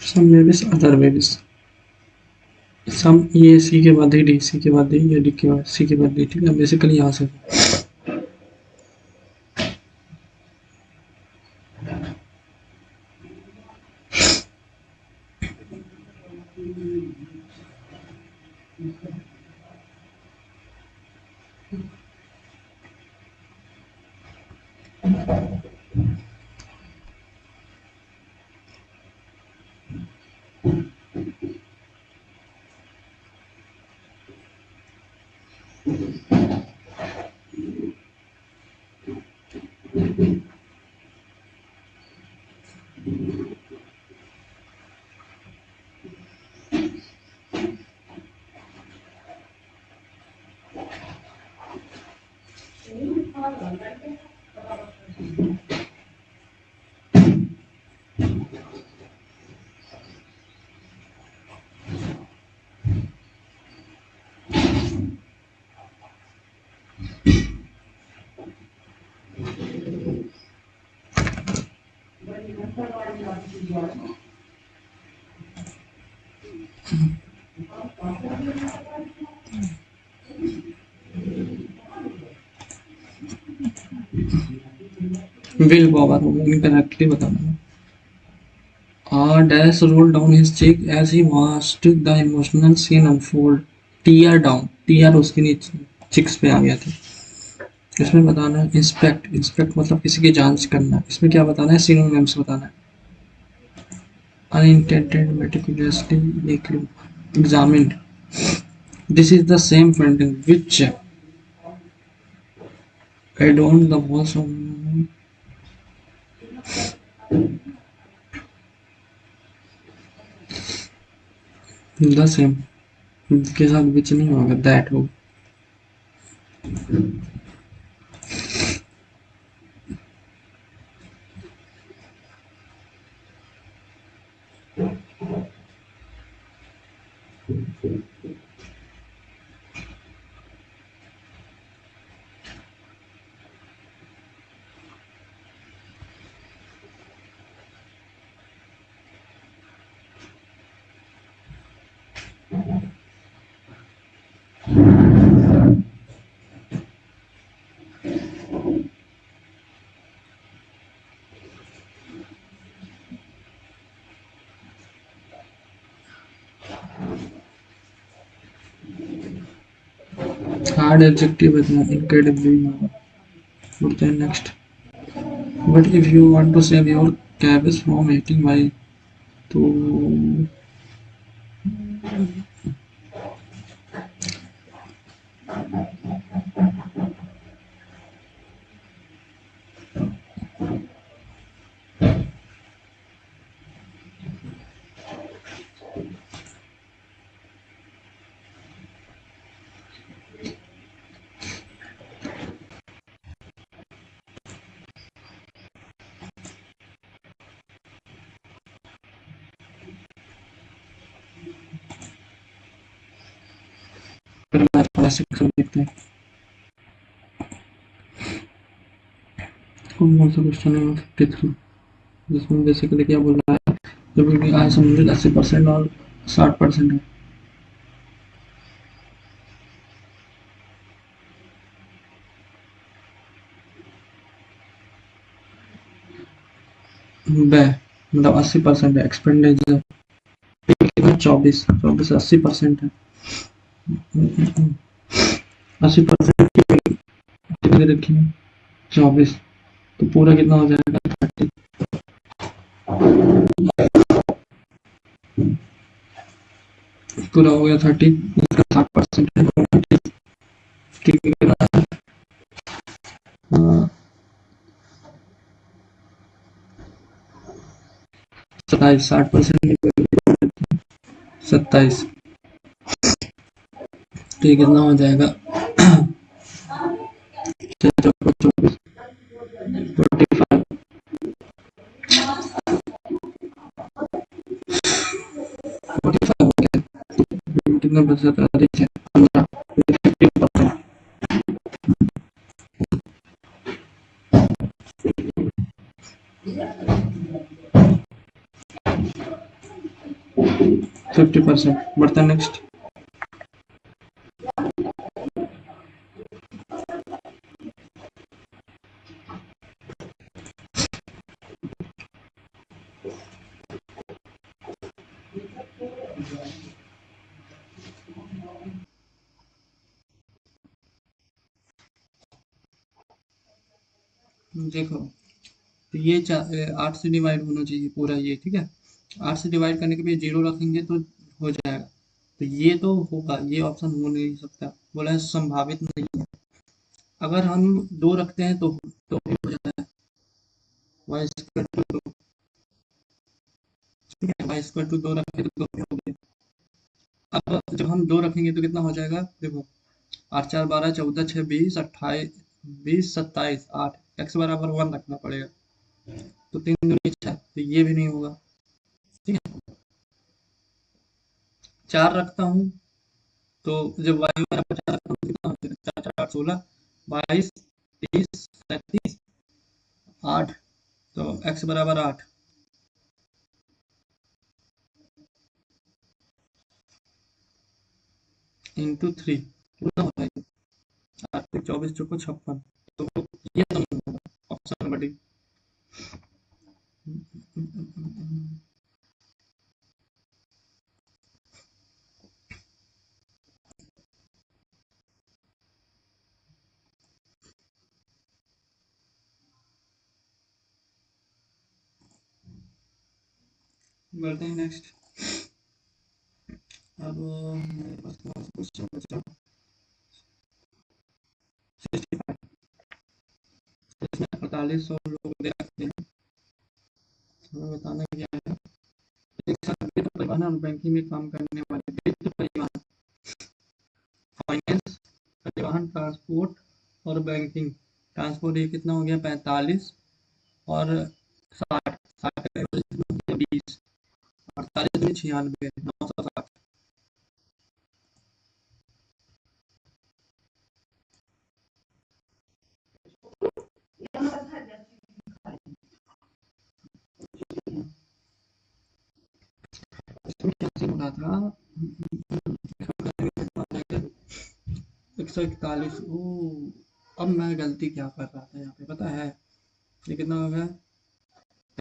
सम बेबीज अदर बेबीज, सम ये सी के बाद ही डी, सी के बाद डी या डी के बाद सी के बाद डी, ठीक है बेसिकली यहाँ से। विल पावर होगा, इनकरेक्टली बताना। Dash roll down his cheek as he watched the emotional scene unfold. Tear down, tear उसके नीचे चिक्स पे आ गया था। इसमें बताना है इंस्पेक्ट, इंस्पेक्ट मतलब किसी की जांच करना। इसमें क्या बताना है, सिनोनिम्स बताना है। Unintended, meticulously, examined. This is the same painting which adorned the walls of the same के साथ विच नहीं होगा, दैट होगा। हार्ड एडजेक्टिव बताना, इनक्रेडिबली होगा। बोलते हैं next. But if you want to save your cabbage from eating Y, तो फिर मैं थोड़ा सा देखते हैं कौन सा क्वेश्चन है 53, जिसमें बेसिकली क्या बोल रहा है, जब भी आय समुद्रित 80% और 60% है। व्यय मतलब 80% है, एक्सपेंडिचर कितना 24 80% है। 80% कितने रखी है 24, तो पूरा कितना हो जाएगा 30। पूरा हो गया 30, 60% है। ठीक है। हाँ, 27 60% 27, तो ये कितना हो जाएगा 24 45 45 हो गया, कितना बचा था अधिक है 15 50%। 50% बढ़ता नेक्स्ट। देखो, तो ये 8 से डिवाइड होना चाहिए पूरा ये, ठीक है। 8 से डिवाइड करने के लिए जीरो रखेंगे तो हो जाएगा, तो ये तो होगा, ये ऑप्शन हो नहीं सकता, बोला है संभावित नहीं है। अगर हम दो रखते हैं तो भी हो जाता है, वाई स्क्वायर टू दो, ठीक है, वाई स्क्वायर टू दो रखेंगे तो दो भी हो गया। अब जब हम दो रखेंगे तो कितना हो जाएगा, देखो 8 4 12 14 6 20 28 20 27 8, एक्स बराबर 1 रखना पड़ेगा, तो 3 दूनी 6, तो ये भी नहीं होगा, ठीक है। 4 रखता हूँ तो जब वाई बराबर 4 रखता हूँ तो कितना हो जाएगा, 4 4 8 16 22 30 37 8, तो एक्स बराबर 8 इंटू 3 कितना होता है, 8 24 चौको 56, तो ये तो नहीं होगा, ऑप्शन नंबर डी। बढ़ते हैं नेक्स्ट। अब मेरे पास कौन सा क्वेश्चन बचा, 65, इसमें 4800 लोग दे रखते हैं, हमें बताना क्या है। एक साथ वित्त परिवहन और बैंकिंग में काम करने वाले, वित्त परिवहन फाइनेंस, परिवहन ट्रांसपोर्ट और बैंकिंग। ट्रांसपोर्ट ये कितना हो गया 45, और 60 60 20, 48 में 96 960। इसमें कैसे बोला था 141, ओ अब मैं गलती क्या कर रहा था यहाँ पे पता है, ये कितना हो गया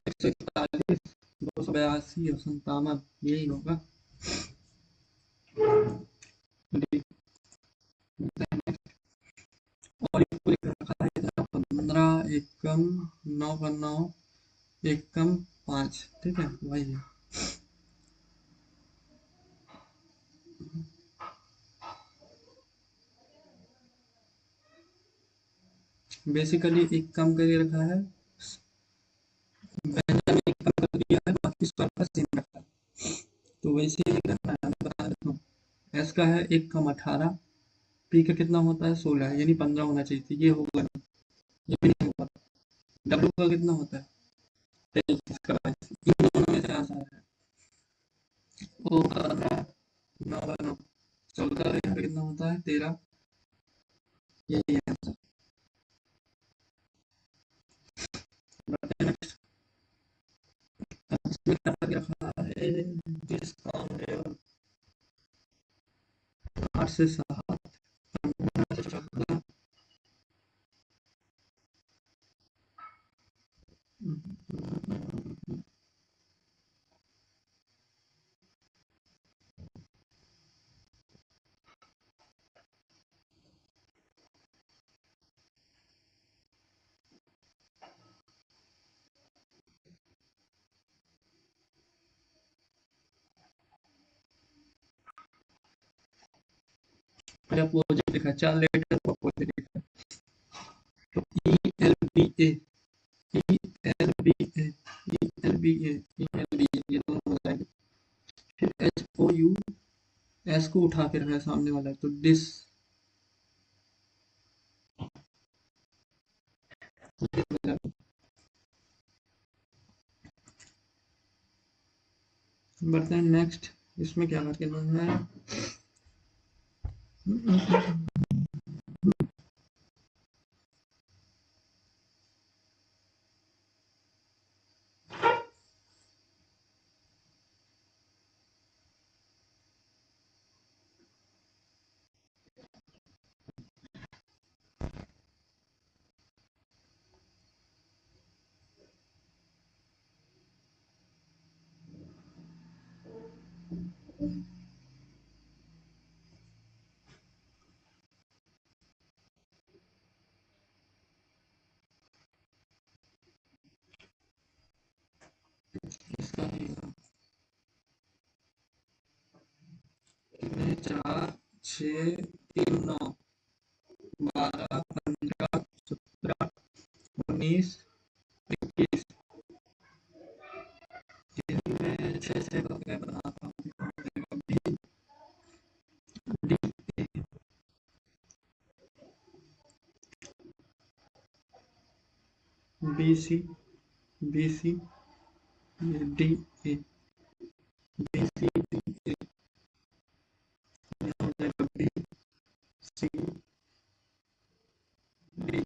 141 282 और 57, यही होगा। और ये पूरे का रखा है 15 एक कम 9 का 9, एक कम 5, ठीक है वही है। बेसिकली एक कम करके रखा है, बेंजामिन एक कम कर दिया है, बाकी सब का सेम रखा है। तो वैसे ही रखना है, मैं बता देता हूँ। एस का है एक कम 18, पी का कितना होता है 16, यानी 15 होना चाहिए थी, ये होगा नहीं, ये भी नहीं होगा। डब्ल्यू का कितना होता है 23, इसका 22, इन दोनों में से आंसर है। ओ का 9, 9 का 9, 14 यहाँ पे कितना होता है 13, यही है आंसर। बढ़ते हैं next। अब इसमें क्या करके रखा है, डिस्काउंट 8 से 7, 15 से 14, पहले अपोजिट लिखा है, 4 लेटर को अपोजिट लिखा है। तो ई एल बी ए, ई एल बी ए, ई एल बी ए, ई एल बी ए, ये दोनों हो जाएंगे। फिर एच ओ यू, एस को उठा के रखा है सामने वाला, तो डिस, ये हो जाएगा। बढ़ते हैं नेक्स्ट। इसमें क्या करना है, इसका ही है। 4, 6, 3, 9, 12, 15, 17, 19, 21, इनमें 6 से करके बनाता हूँ। B, D, B C, B C, D A, B C D A, यहाँ हो जाएगा बी सी डी,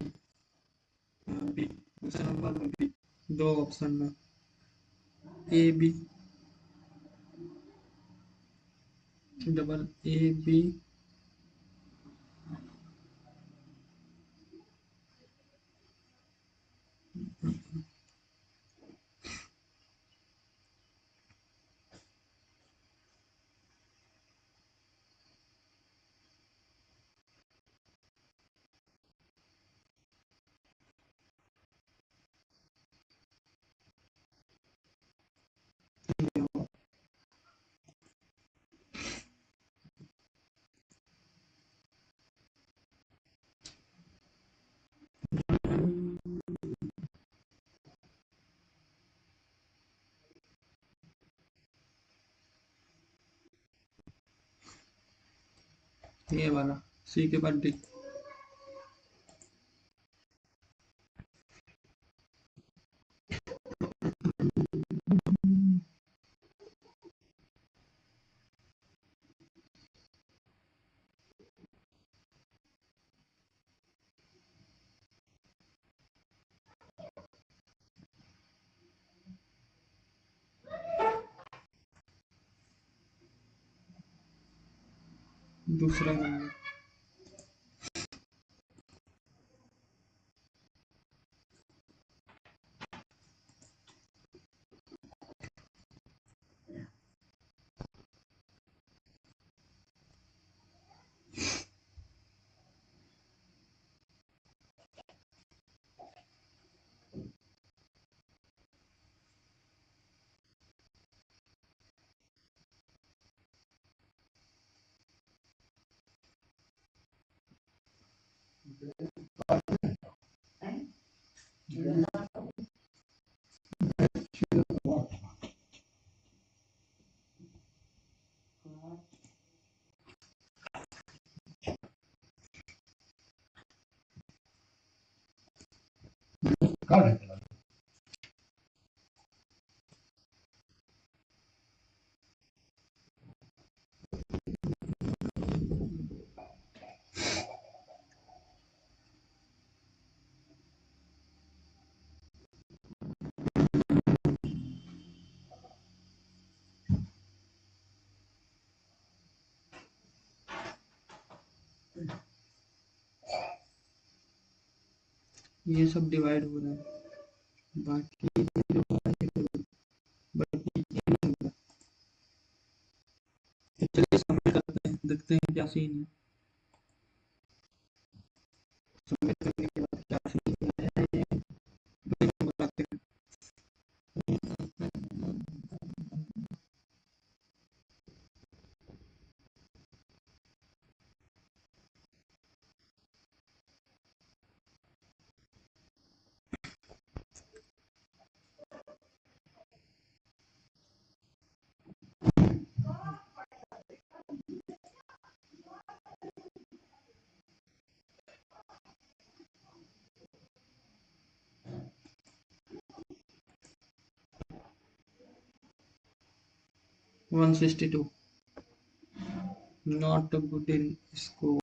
बी, दूसरा नंबर में बी, दो ऑप्शन में A B, double A B, ये वाला सी के बाद डी। दूसरा नंबर, ये सब डिवाइड हो रहा है, बाकी जो बाकी ये नहीं हो रहा। तो चलिए सबमिट करते हैं, देखते हैं क्या सीन है। सबमिट करने के बाद क्या सीन है ये बताते हैं। 162 नॉट गुड इन स्कोर।